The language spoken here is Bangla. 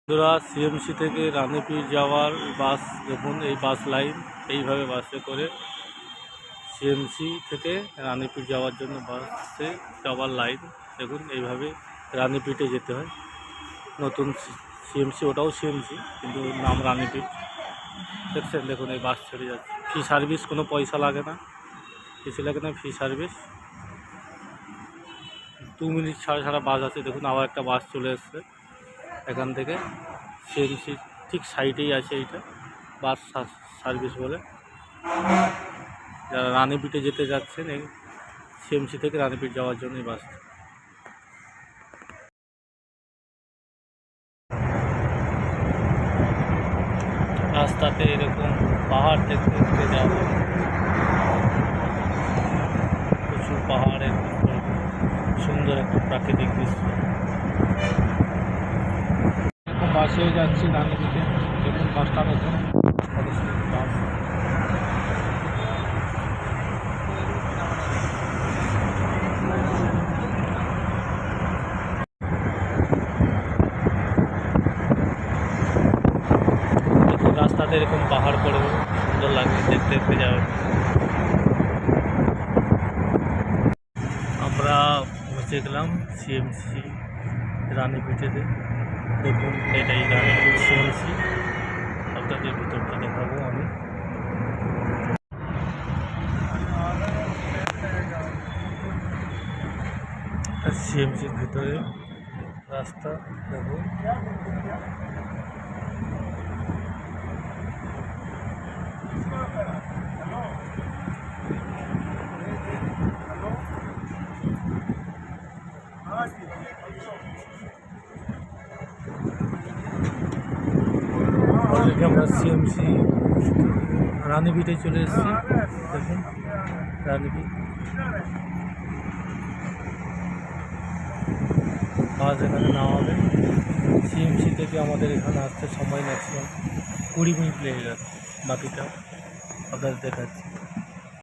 বন্ধুরা, সিএমসি থেকে রানীপীর যাওয়ার বাস দেখুন, এই বাস লাইন এইভাবে বাসে করে সিএমসি থেকে রানীপীর যাওয়ার জন্য বাসে যাওয়ার লাইন দেখুন, এইভাবে রানীপীঠে যেতে হয়। নতুন সিএমসি, ওটাও সিএমসি কিন্তু নাম রানীপীঠ। দেখছেন, দেখুন এই বাস ছেড়ে যাচ্ছে। ফ্রি সার্ভিস, কোনো পয়সা লাগে না, কিছু লাগে না, ফ্রি সার্ভিস। 2 মিনিট ছাড়া বাস আছে। দেখুন আবার একটা বাস চলে এসছে এখান থেকে। সিএমসি ঠিক সাইডেই আছে এইটা, বাস সার্ভিস বলে। যারা রানীপীঠে যেতে যাচ্ছেন, এই সিএমসি থেকে রানীপীঠ যাওয়ার জন্য এই বাস। রাস্তাতে এরকম পাহাড় দেখতে দেখতে যাবো, প্রচুর পাহাড়ের সুন্দর একটা প্রাকৃতিক দৃশ্য। এরকম বাসে যাচ্ছি রানীপীঠে, দেখুন বাসটা দেখুন, বাস। রাস্তাতে এরকম পাহাড় পড়বে, সুন্দর লাগে, দেখতে দেখতে যাবে। আমরা পৌঁছে গেলাম সিএমসি রানীপীঠেতে। দেখুন এটাই রানীপীঠ সিএমসি। আপনাদের ভিতরটা দেখাবো আমি। সিএমসির ভিতরে রাস্তা দেখুন। অলরেডি আমরা সিএমসি রানীপীঠে চলে এসেছি। দেখুন রানীপীঠ, বাস এখানে নামাবে। সিএমসি থেকে আমাদের এখানে আসতে সময় ম্যাক্সিমাম 20 মিনিট লেগে গেছে। বাকিটা আপনাদের দেখাচ্ছি।